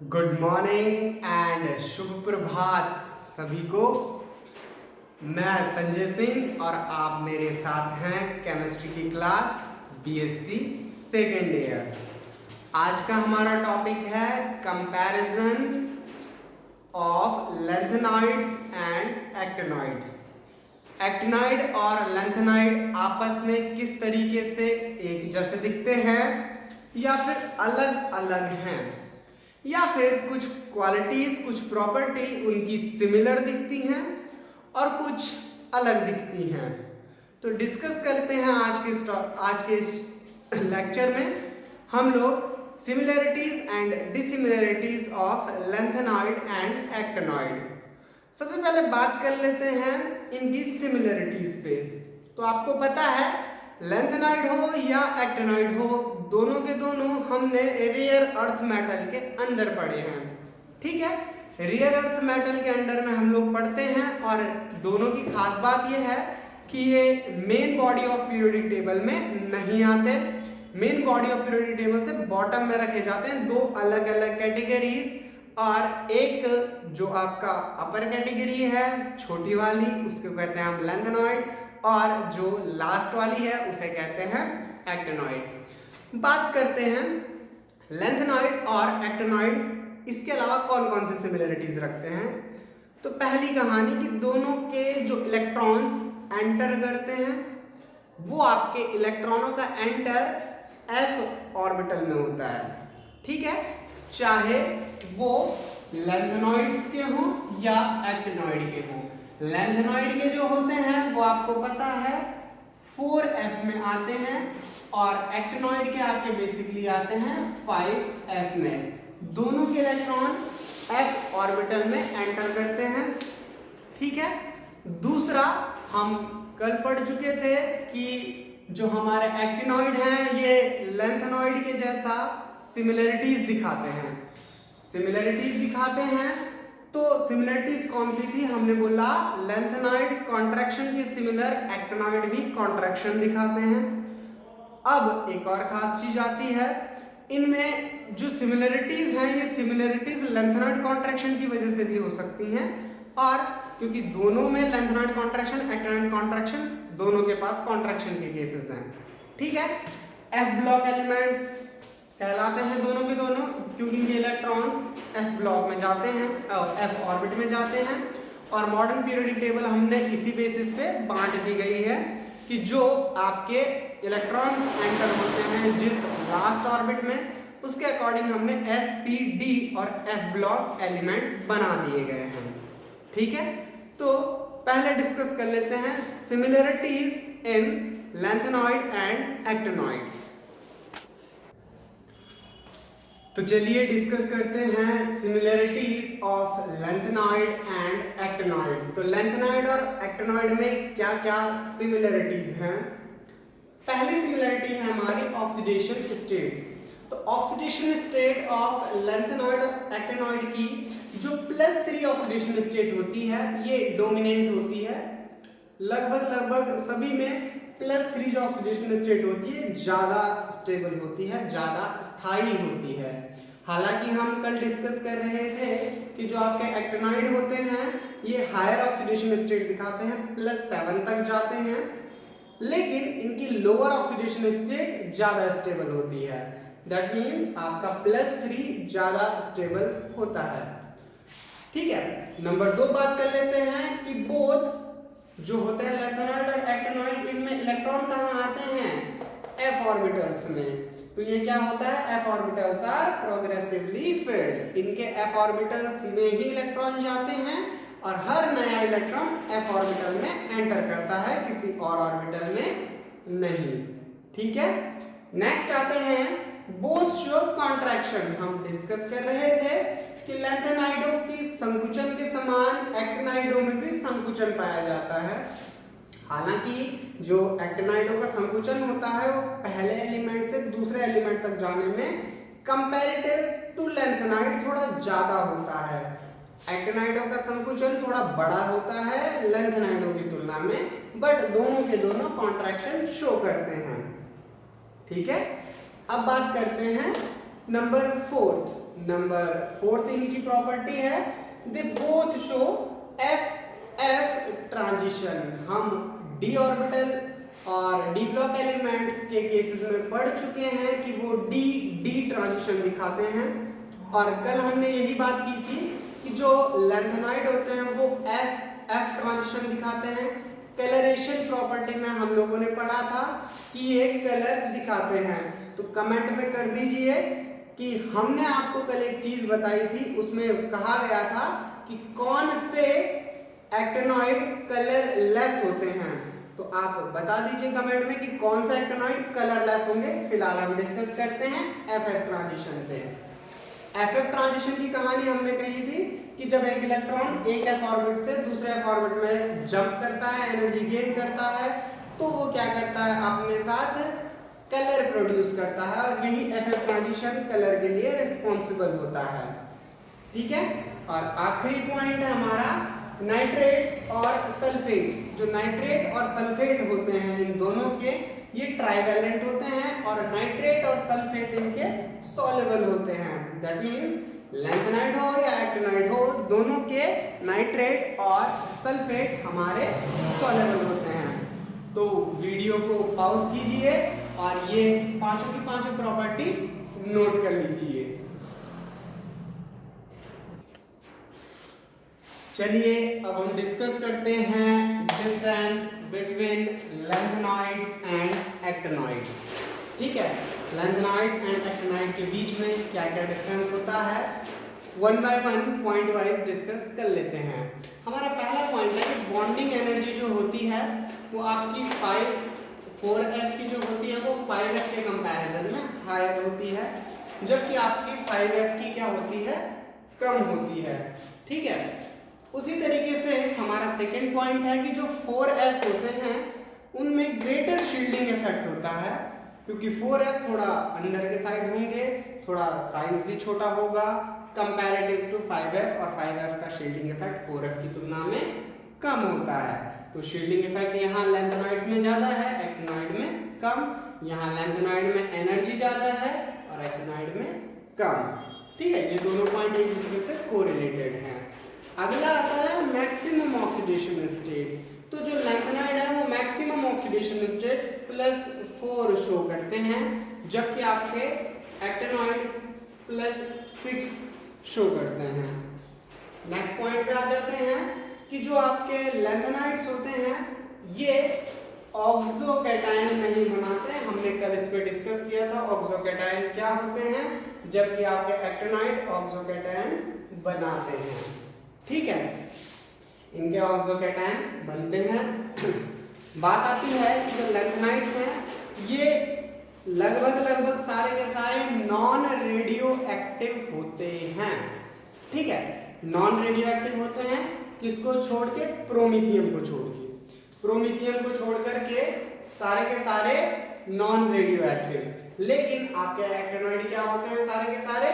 Good morning and शुभ प्रभात सभी को। मैं संजय सिंह और आप मेरे साथ हैं केमिस्ट्री की क्लास बीएससी सेकेंड ईयर। आज का हमारा टॉपिक है comparison of lanthanoids and actinoids. Actinoid और लैंथेनॉइड आपस में किस तरीके से एक जैसे दिखते हैं या फिर अलग अलग हैं, या फिर कुछ क्वालिटीज कुछ प्रॉपर्टी उनकी सिमिलर दिखती हैं और कुछ अलग दिखती हैं। तो डिस्कस करते हैं आज के इस लेक्चर में हम लोग similarities and dissimilarities of lanthanoid and actinoid. सबसे पहले बात कर लेते हैं इनकी सिमिलरिटीज पे। तो आपको पता है लैंथेनॉइड हो या एक्टिनॉइड हो, दोनों के दोनों हमने रेयर अर्थ मेटल के अंदर पढ़े हैं। ठीक है, रेयर अर्थ मेटल के अंडर में हम लोग पढ़ते हैं और दोनों की खास बात यह है कि ये main body of periodic table में नहीं आते। Main body of periodic table से बॉटम में रखे जाते हैं दो अलग अलग कैटेगरीज, और एक जो आपका अपर कैटेगरी है छोटी वाली उसको कहते हैं हम लैंथेनॉइड, और जो लास्ट वाली है उसे कहते हैं एक्टिनॉइड। बात करते हैं लैंथेनॉइड और एक्टिनॉइड, इसके अलावा कौन कौन सी सिमिलरिटीज रखते हैं। तो पहली कहानी कि दोनों के जो इलेक्ट्रॉन्स एंटर करते हैं वो आपके इलेक्ट्रॉनों का एंटर f ऑर्बिटल में होता है। ठीक है, चाहे वो लैंथेनॉइड्स के हों या एक्टिनॉइड के हों। लैंथेनॉइड के जो होते हैं वो आपको पता है 4f में आते हैं और एक्टिनॉइड के आपके बेसिकली आते हैं 5f में। दोनों के इलेक्ट्रॉन f ऑर्बिटल में एंटर करते हैं। ठीक है, दूसरा हम कल पढ़ चुके थे कि जो हमारे एक्टिनॉइड हैं ये लैंथेनॉइड के जैसा सिमिलरिटीज दिखाते हैं। तो सिमिलरिटीज कौन सी थी, हमने बोला लैंथेनॉइड कॉन्ट्रैक्शन के सिमिलर एक्टिनॉइड भी कॉन्ट्रैक्शन दिखाते हैं। अब एक और खास चीज आती है, इनमें जो सिमिलरिटीज हैं ये सिमिलरिटीज लैंथेनॉइड कॉन्ट्रैक्शन की वजह से भी हो सकती हैं, और क्योंकि दोनों में लैंथेनॉइड कॉन्ट्रैक्शन एक्टिनॉइड कॉन्ट्रैक्शन दोनों के पास कॉन्ट्रैक्शन के केसेस हैं। ठीक है, एफ ब्लॉक एलिमेंट्स कहलाते हैं दोनों के दोनों, क्योंकि ये इलेक्ट्रॉन्स एफ ब्लॉक में जाते हैं और एफ ऑर्बिट में जाते हैं। और मॉडर्न पीरियोडिक टेबल हमने इसी बेसिस पे बांट दी गई है कि जो आपके इलेक्ट्रॉन्स एंटर होते हैं जिस लास्ट ऑर्बिट में, उसके अकॉर्डिंग हमने एस पी डी और एफ ब्लॉक एलिमेंट्स बना दिए गए हैं। ठीक है, तो पहले डिस्कस कर लेते हैं similarities in lanthanoid and actinoids. तो चलिए डिस्कस करते हैं similarities of lanthanoid and actinoid. तो लैंथेनॉइड और एक्टिनॉइड में क्या क्या सिमिलरिटीज हैं। पहली सिमिलरिटी है हमारी ऑक्सीडेशन स्टेट। तो ऑक्सीडेशन स्टेट ऑफ लैंथेनॉइड और एक्टिनॉइड की जो +3 ऑक्सीडेशन स्टेट होती है ये डोमिनेंट होती है। लगभग सभी में +3 जो ऑक्सीडेशन स्टेट होती है ज्यादा स्टेबल होती है, ज्यादा स्थायी होती है। हालांकि हम कल डिस्कस कर रहे थे कि जो आपके एक्टिनॉइड होते हैं ये हायर ऑक्सीडेशन स्टेट दिखाते हैं, +7 तक जाते हैं, लेकिन इनकी लोअर ऑक्सीडेशन स्टेट ज्यादा स्टेबल होती है। दैट मीन्स आपका +3 ज्यादा स्टेबल होता है। ठीक है, नंबर 2 बात कर लेते हैं कि बोथ जो होते हैं लैंथेनॉइड और एक्टिनॉइड, इनमें इलेक्ट्रॉन कहाँ आते हैं, f ऑर्बिटल्स में। तो ये क्या होता है, f orbitals are progressively filled. इनके f ऑर्बिटल्स में ही इलेक्ट्रॉन जाते हैं और हर नया इलेक्ट्रॉन f ऑर्बिटल में एंटर करता है, किसी और ऑर्बिटल में नहीं। ठीक है, नेक्स्ट आते हैं बोथ शो कॉन्ट्रैक्शन। हम डिस्कस कर रहे थे कि लैंथेनाइडों की संकुचन के समान एक्टिनाइडों में भी संकुचन पाया जाता है। हालांकि जो एक्टिनाइडों का संकुचन होता है वो पहले एलिमेंट से दूसरे एलिमेंट तक जाने में कंपैरेटिव टू लैंथेनाइड थोड़ा ज्यादा होता है। एक्टिनाइडों का संकुचन थोड़ा बड़ा होता है लैंथेनाइडों की तुलना में, बट दोनों के दोनों कॉन्ट्रैक्शन शो करते हैं। ठीक है, अब बात करते हैं नंबर 4 नंबर 4 इनकी प्रॉपर्टी है, they both show F F transition. हम डी ऑर्बिटल और डी ब्लॉक एलिमेंट्स के केसेस में पढ़ चुके हैं कि वो डी डी ट्रांजिशन दिखाते हैं, और कल हमने यही बात की थी कि जो लैंथेनॉइड होते हैं वो एफ एफ ट्रांजिशन दिखाते हैं। कलरेशन प्रॉपर्टी में हम लोगों ने पढ़ा था कि ये कलर दिखाते हैं। तो कमेंट में कर दीजिए कि हमने आपको कल एक चीज बताई थी, उसमें कहा गया था कि कौन से एक्टिनॉइड कलर लेस होते हैं। तो आप बता दीजिए कमेंट में कि कौन सा एक्टिनॉइड कलर लेस होंगे। फिलहाल हम डिस्कस करते हैं एफ एफ ट्रांजिशन पे। एफ एफ ट्रांजिशन की कहानी हमने कही थी कि जब एक इलेक्ट्रॉन एक एफ ऑर्बिट से दूसरे एफ ऑर्बिट में जंप करता है, एनर्जी गेन करता है, तो वो क्या करता है, अपने साथ कलर प्रोड्यूस करता है, और यही एफ एफ ट्रांजिशन कलर के लिए रिस्पॉन्सिबल होता है। ठीक है, और आखिरी पॉइंट है हमारा नाइट्रेट्स और सल्फेट्स। जो नाइट्रेट और सल्फेट होते हैं इन दोनों के ये ट्राइवेलेंट होते हैं, और नाइट्रेट और सल्फेट इनके सॉल्युबल होते हैं। दैट मींस लैंथेनाइड हो या एक्टिनॉइड हो, दोनों के नाइट्रेट और सल्फेट हमारे सॉल्युबल होते हैं। तो वीडियो को पॉज कीजिए और ये पांचों की पांचों प्रॉपर्टी नोट कर लीजिए। चलिए अब हम डिस्कस करते हैं difference between lanthanoids and actinoids. ठीक है, लैंथेनॉइड एंड एक्टिनॉइड के बीच में क्या क्या डिफरेंस होता है, one by one point wise discuss कर लेते हैं। हमारा पहला पॉइंट है कि बॉन्डिंग एनर्जी जो होती है वो आपकी 4f की जो होती है वो 5f के कंपैरिजन में हायर होती है, जबकि आपकी 5f की क्या होती है, कम होती है। ठीक है, उसी तरीके से हमारा सेकंड पॉइंट है कि जो 4f होते हैं उनमें ग्रेटर शील्डिंग इफेक्ट होता है, क्योंकि 4f थोड़ा अंदर के साइड होंगे, थोड़ा साइज भी छोटा होगा कंपैरेटिव टू 5f, और 5f का शील्डिंग इफेक्ट 4f की तुलना में कम होता है। तो शील्डिंग इफेक्ट यहाँ लैंथेनॉइड्स में ज्यादा है, एक्टिनॉइड में कम। यहाँ लैंथेनॉइड में एनर्जी ज्यादा है और एक्टिनॉइड में कम। ठीक है, ये दोनों पॉइंट एक दूसरे से कोरिलेटेड हैं। अगला आता है मैक्सिमम ऑक्सीडेशन स्टेट। तो जो लैंथेनॉइड है वो मैक्सिमम ऑक्सीडेशन स्टेट +4 शो करते हैं, जबकि आपके एक्टिनॉइड +6 शो करते हैं। नेक्स्ट पॉइंट पे आ जाते हैं कि जो आपके लैंथेनॉइड्स होते हैं ये ऑक्सोकैटायन नहीं बनाते। हमने कल इस पे डिस्कस किया था ऑक्सोकैटायन क्या होते हैं, जबकि आपके एक्टिनॉइड ऑक्सोकैटायन बनाते हैं। ठीक है, इनके ऑक्सोकैटायन बनते हैं। बात आती है कि जो लैंथेनॉइड्स हैं ये लगभग सारे के सारे नॉन रेडियो एक्टिव होते हैं। ठीक है, नॉन रेडियो एक्टिव होते हैं, किसको छोड़ के, प्रोमीथियम को छोड़ के। प्रोमीथियम को छोड़ करके सारे के सारे नॉन रेडियो एक्टिव। लेकिन आपके एक्टिनॉइड क्या होते हैं, सारे के सारे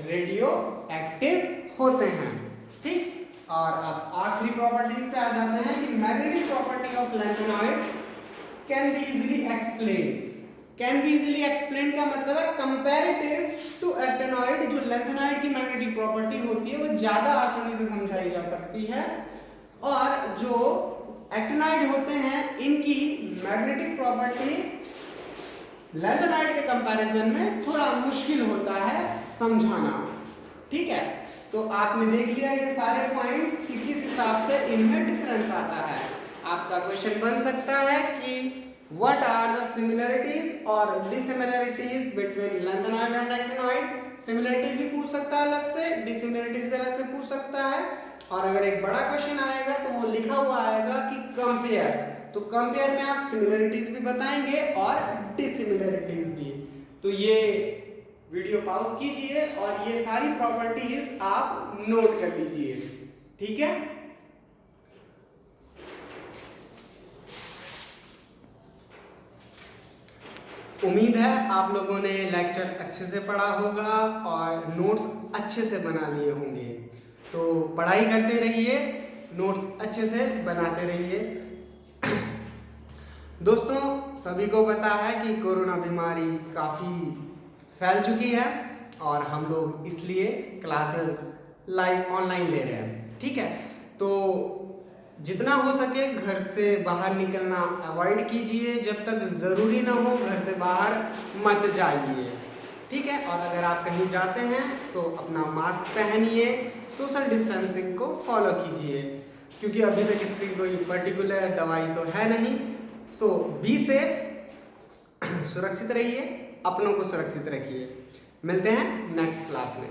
रेडियो एक्टिव होते हैं। ठीक, और अब आखिरी प्रॉपर्टीज पे आ जाते हैं कि magnetic property of lanthanoid can be easily explain. Can be easily explain का मतलब है कंपैरेटिव टू एक्टिनॉइड जो लैंथेनॉइड की मैग्नेटिक प्रॉपर्टी होती है वो ज्यादा आसानी से समझाई जा सकती है, और जो एक्टिनॉइड होते हैं इनकी मैग्नेटिक प्रॉपर्टी लैंथेनॉइड के कंपैरिजन में थोड़ा मुश्किल होता है समझाना। ठीक है, तो आपने देख लिया ये सारे पॉइंट्स कि किस हिसाब से इनमें डिफरेंस आता है। आपका क्वेश्चन बन सकता है कि What are the similarities or dissimilarities between lanthanide and actinoid? Similarities भी पूछ सकता है अलग से, dissimilarities भी अलग से पूछ सकता है, और अगर एक बड़ा क्वेश्चन आएगा तो वो लिखा हुआ आएगा कि कंपेयर। तो कंपेयर में आप सिमिलरिटीज भी बताएंगे और डिसिमिलरिटीज भी। तो ये वीडियो पॉज कीजिए और ये सारी प्रॉपर्टीज आप नोट कर लीजिए। ठीक है, उम्मीद है आप लोगों ने लेक्चर अच्छे से पढ़ा होगा और नोट्स अच्छे से बना लिए होंगे। तो पढ़ाई करते रहिए, नोट्स अच्छे से बनाते रहिए। दोस्तों, सभी को पता है कि कोरोना बीमारी काफ़ी फैल चुकी है और हम लोग इसलिए क्लासेस लाइव ऑनलाइन ले रहे हैं, ठीक है। तो जितना हो सके घर से बाहर निकलना अवॉइड कीजिए, जब तक ज़रूरी ना हो घर से बाहर मत जाइए, ठीक है। और अगर आप कहीं जाते हैं तो अपना मास्क पहनिए, सोशल डिस्टेंसिंग को फॉलो कीजिए, क्योंकि अभी तक इसकी कोई पर्टिकुलर दवाई तो है नहीं। सो बी सेफ, सुरक्षित रहिए, अपनों को सुरक्षित रखिए। मिलते हैं नेक्स्ट क्लास में।